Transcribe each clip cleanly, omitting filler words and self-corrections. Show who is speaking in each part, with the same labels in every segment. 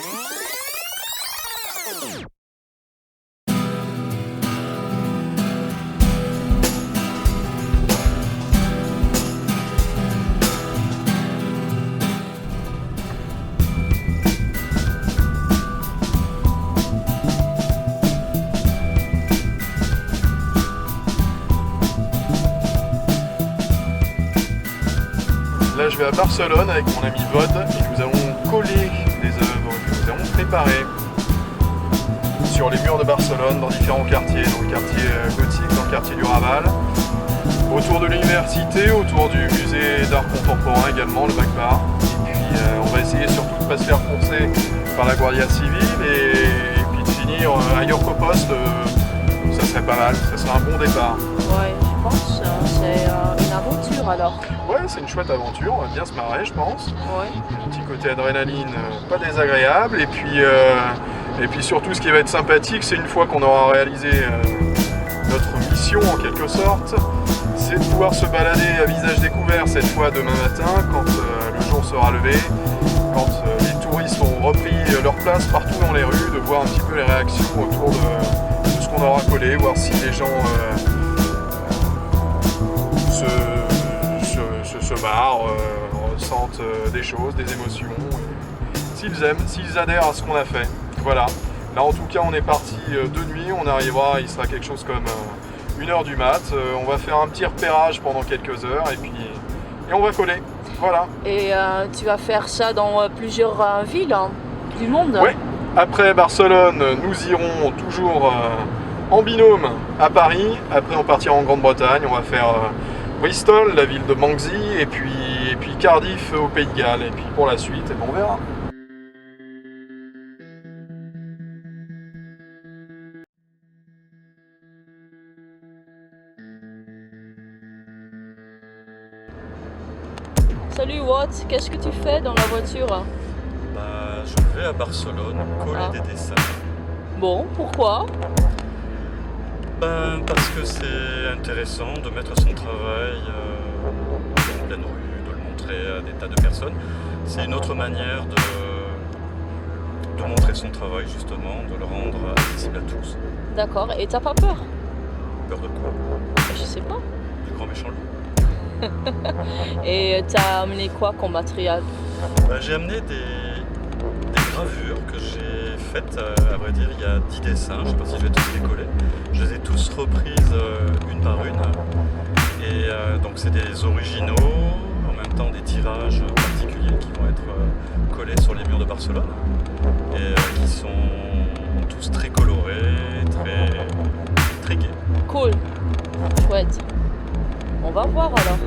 Speaker 1: Là, je vais à Barcelone avec mon ami Vod et nous allons coller des œuvres que nous avons préparées sur les murs de Barcelone, dans différents quartiers, dans le quartier gothique, dans le quartier du Raval, autour de l'université, autour du musée d'art contemporain également, le Bac Bar. Et puis on va essayer surtout de ne pas se faire courser par la Guardia Civile et puis de finir ailleurs qu'au poste, ça serait pas mal, ça serait un bon départ.
Speaker 2: Ouais, je pense, c'est une aventure alors.
Speaker 1: Ouais, c'est une chouette aventure, on va bien se marrer je pense.
Speaker 2: Ouais.
Speaker 1: Un petit côté adrénaline pas désagréable et puis surtout ce qui va être sympathique, c'est une fois qu'on aura réalisé notre mission en quelque sorte, c'est de pouvoir se balader à visage découvert cette fois demain matin quand le jour sera levé, quand les touristes auront repris leur place partout dans les rues, de voir un petit peu les réactions autour de ce qu'on aura collé, voir si les gens se marrent, ressentent des choses, des émotions, s'ils aiment, s'ils adhèrent à ce qu'on a fait. Voilà. Là en tout cas on est parti de nuit, on arrivera, il sera quelque chose comme 1h du mat. On va faire un petit repérage pendant quelques heures et on va coller. Voilà.
Speaker 2: Et tu vas faire ça dans plusieurs villes du monde?
Speaker 1: Oui. Après Barcelone, nous irons toujours en binôme à Paris. Après on partira en Grande-Bretagne, on va faire Bristol, la ville de Manxey, et puis Cardiff au Pays de Galles. Et puis pour la suite, on verra.
Speaker 2: Salut Watt, qu'est-ce que tu fais dans la voiture?
Speaker 3: Je vais à Barcelone coller des dessins.
Speaker 2: Bon, pourquoi?
Speaker 3: Parce que c'est intéressant de mettre son travail en pleine rue, de le montrer à des tas de personnes. C'est une autre manière de montrer son travail justement, de le rendre accessible à tous.
Speaker 2: D'accord, et t'as pas peur?
Speaker 3: Peur de quoi?
Speaker 2: Je sais pas.
Speaker 3: Du grand méchant loup.
Speaker 2: Et t'as amené quoi comme matériel?
Speaker 3: J'ai amené des gravures que j'ai faites, à vrai dire, il y a 10 dessins, je ne sais pas si je vais tous les coller. Je les ai tous reprises une par une. Et donc c'est des originaux, en même temps des tirages particuliers qui vont être collés sur les murs de Barcelone. Et qui sont tous très colorés, très gais.
Speaker 2: Cool, chouette. On va voir alors.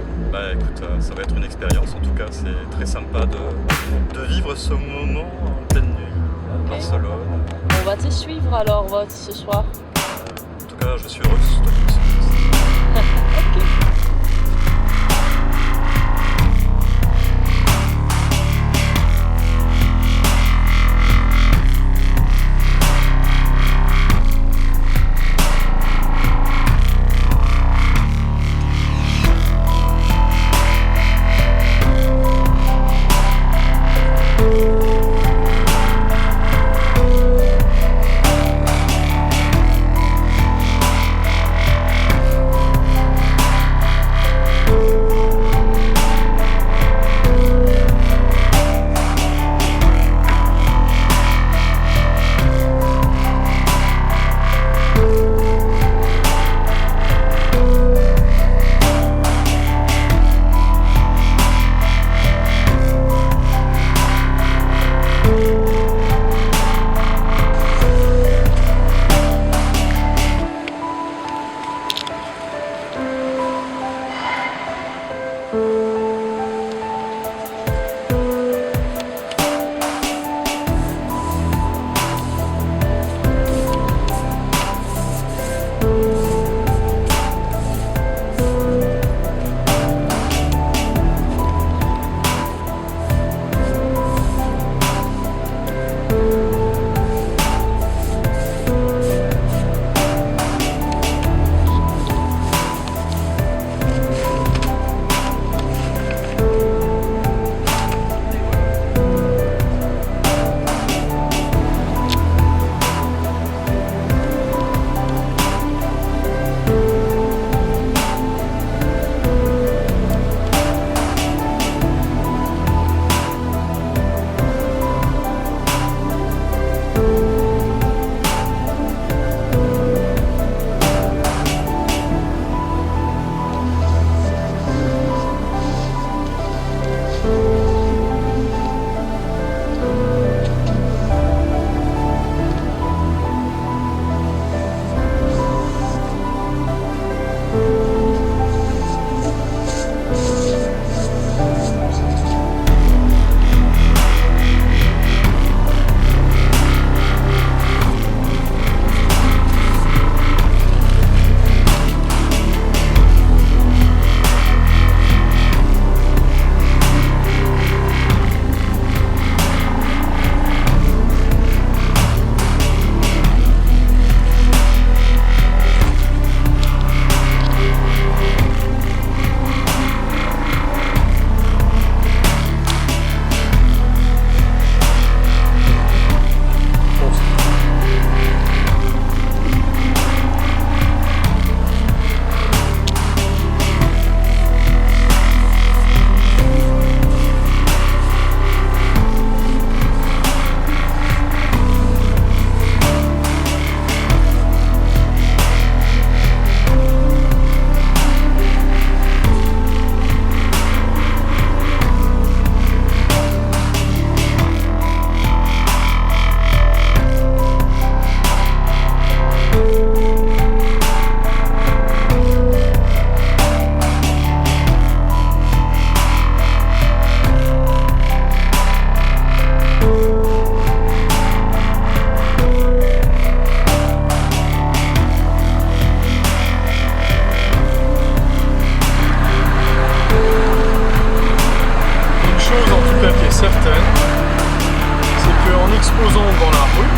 Speaker 3: Écoute, ça va être une expérience, en tout cas c'est très sympa de vivre ce moment en pleine nuit à Barcelone.
Speaker 2: On va te suivre alors Watt ce soir.
Speaker 3: En tout cas je suis heureuse de te suivre.
Speaker 2: Ok.
Speaker 1: exposant dans la rue,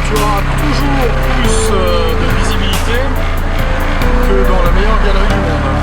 Speaker 1: tu auras toujours plus de visibilité que dans la meilleure galerie du monde.